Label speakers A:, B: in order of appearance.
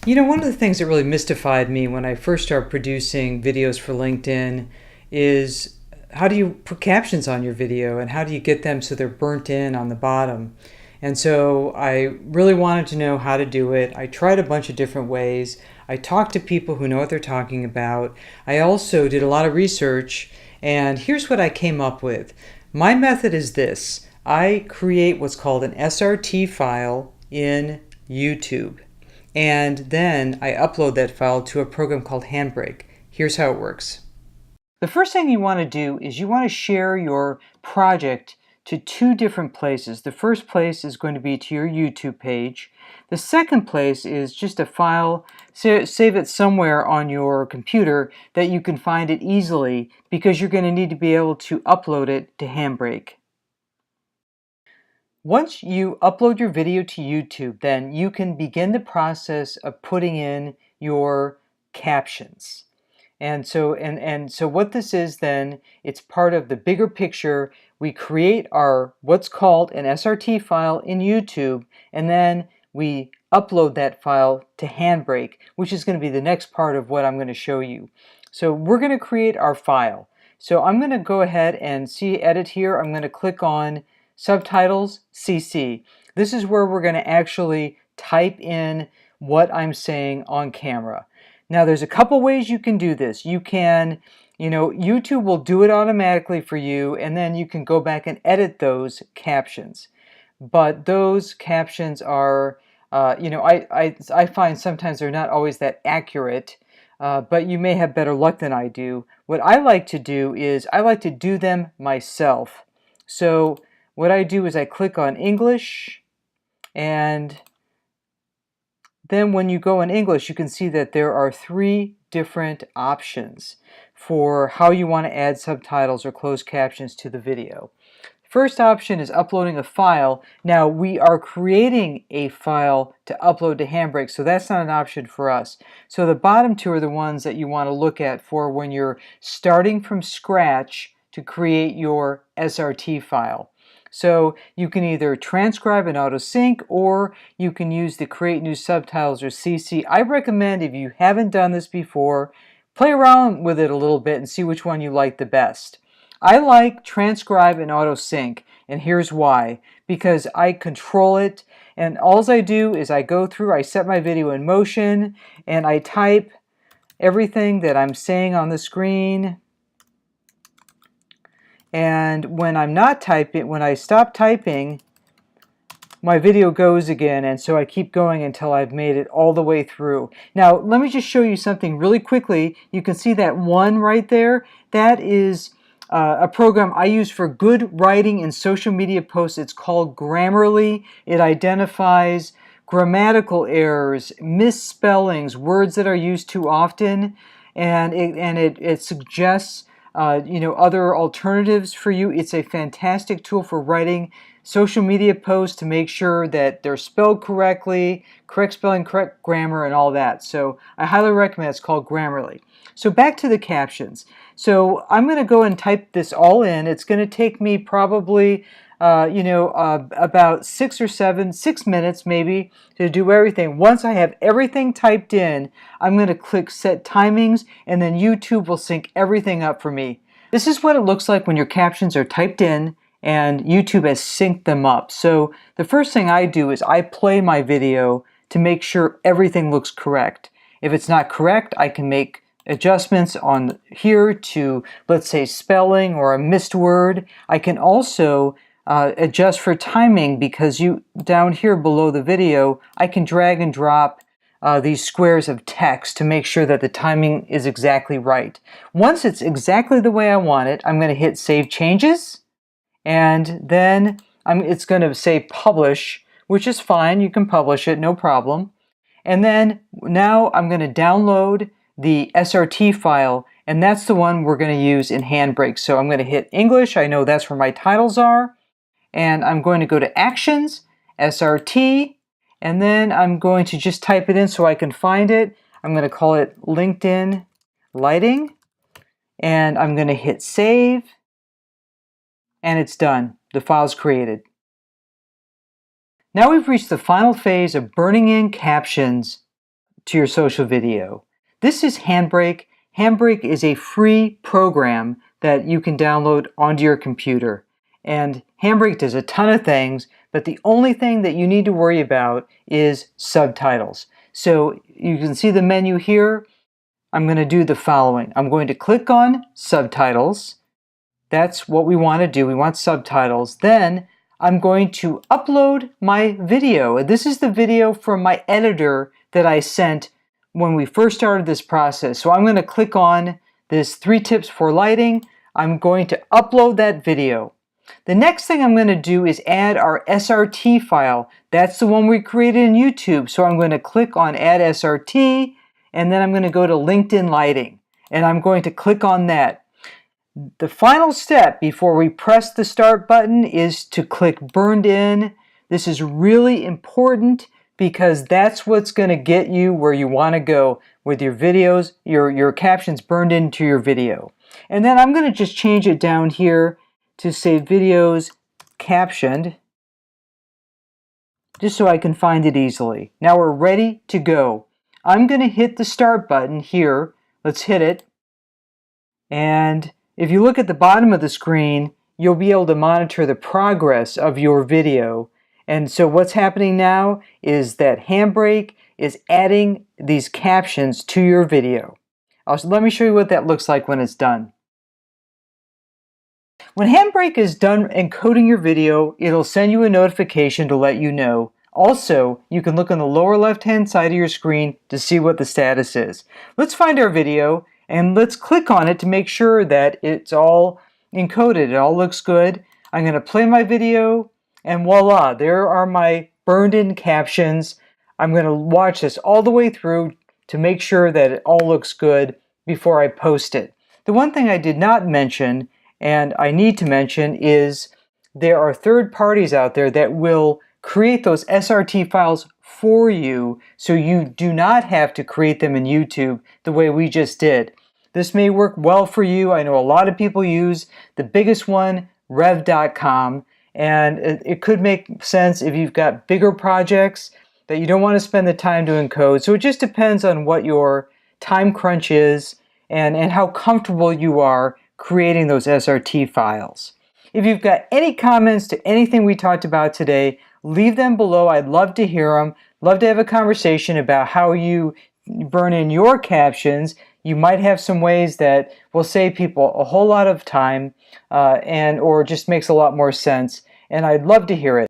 A: One of the things that really mystified me when I first started producing videos for LinkedIn is how do you put captions on your video and how do you get them so they're burnt in on the bottom? And so I really wanted to know how to do it. I tried a bunch of different ways. I talked to people who know what they're talking about. I also did a lot of research, and here's what I came up with. My method is this. I create what's called an SRT file in YouTube. And then I upload that file to a program called Handbrake. Here's how it works. The first thing you want to do is you want to share your project to two different places. The first place is going to be to your YouTube page. The second place is just a file, save it somewhere on your computer that you can find it easily because you're going to need to be able to upload it to Handbrake. Once you upload your video to YouTube, then you can begin the process of putting in your captions. And so what this is then, it's part of the bigger picture. We create our what's called an SRT file in YouTube, and then we upload that file to Handbrake, which is going to be the next part of what I'm going to show you. So we're going to create our file. So I'm going to go ahead and see edit here. I'm going to click on Subtitles CC. This is where we're going to actually type in what I'm saying on camera. Now there's a couple ways you can do this. You can, YouTube will do it automatically for you, and then you can go back and edit those captions. But those captions are, I find sometimes they're not always that accurate, but you may have better luck than I do. What I like to do is I like to do them myself. So what I do is I click on English, and then when you go in English, you can see that there are three different options for how you want to add subtitles or closed captions to the video. First option is uploading a file. Now we are creating a file to upload to Handbrake, so that's not an option for us. So the bottom two are the ones that you want to look at for when you're starting from scratch to create your SRT file. So you can either transcribe and auto-sync, or you can use the Create New Subtitles or CC. I recommend, if you haven't done this before, play around with it a little bit and see which one you like the best. I like transcribe and auto-sync, and here's why. Because I control it, and all I do is I go through, I set my video in motion, and I type everything that I'm saying on the screen. And when I'm not typing, when I stop typing, my video goes again, and so I keep going until I've made it all the way through. Now, let me just show you something really quickly. You can see that one right there. That is a program I use for good writing in social media posts. It's called Grammarly. It identifies grammatical errors, misspellings, words that are used too often, and it suggests other alternatives for you. It's a fantastic tool for writing social media posts to make sure that they're spelled correctly, correct spelling, correct grammar, and all that. So I highly recommend it. It's called Grammarly. So back to the captions. So I'm going to go and type this all in. It's going to take me probably about 6 minutes maybe to do everything. Once I have everything typed in, I'm going to click Set Timings, and then YouTube will sync everything up for me. This is what it looks like when your captions are typed in and YouTube has synced them up. So the first thing I do is I play my video to make sure everything looks correct. If it's not correct, I can make adjustments on here to, let's say, spelling or a missed word. I can also adjust for timing, because down here below the video, I can drag and drop these squares of text to make sure that the timing is exactly right. Once it's exactly the way I want it, I'm going to hit Save Changes, and then it's going to say Publish, which is fine. You can publish it, no problem. And then now I'm going to download the SRT file, and that's the one we're going to use in Handbrake. So I'm going to hit English. I know that's where my titles are. And I'm going to go to Actions, SRT, and then I'm going to just type it in so I can find it. I'm going to call it LinkedIn Lighting, and I'm going to hit Save, and it's done. The file's created. Now we've reached the final phase of burning in captions to your social video. This is Handbrake. Handbrake is a free program that you can download onto your computer. And Handbrake does a ton of things, but the only thing that you need to worry about is subtitles. So you can see the menu here. I'm going to do the following. I'm going to click on subtitles. That's what we want to do. We want subtitles. Then I'm going to upload my video. This is the video from my editor that I sent when we first started this process. So I'm going to click on this 3 tips for lighting. I'm going to upload that video. The next thing I'm going to do is add our SRT file. That's the one we created in YouTube. So I'm going to click on Add SRT, and then I'm going to go to LinkedIn Lighting, and I'm going to click on that. The final step before we press the start button is to click Burned In. This is really important because that's what's going to get you where you want to go with your videos, your captions burned into your video. And then I'm going to just change it down here to say videos captioned, just so I can find it easily. Now we're ready to go. I'm going to hit the start button here. Let's hit it. And if you look at the bottom of the screen, you'll be able to monitor the progress of your video. And so what's happening now is that Handbrake is adding these captions to your video. Let me show you what that looks like when it's done. When Handbrake is done encoding your video, it'll send you a notification to let you know. Also, you can look on the lower left-hand side of your screen to see what the status is. Let's find our video and let's click on it to make sure that it's all encoded. It all looks good. I'm going to play my video and voila, there are my burned-in captions. I'm going to watch this all the way through to make sure that it all looks good before I post it. The one thing I did not mention, and I need to mention, is there are third parties out there that will create those SRT files for you, so you do not have to create them in YouTube the way we just did. This may work well for you. I know a lot of people use the biggest one, rev.com, and it could make sense if you've got bigger projects that you don't want to spend the time to encode. So it just depends on what your time crunch is and how comfortable you are creating those SRT files. If you've got any comments to anything we talked about today, leave them below. I'd love to hear them. Love to have a conversation about how you burn in your captions. You might have some ways that will save people a whole lot of time or just makes a lot more sense. And I'd love to hear it.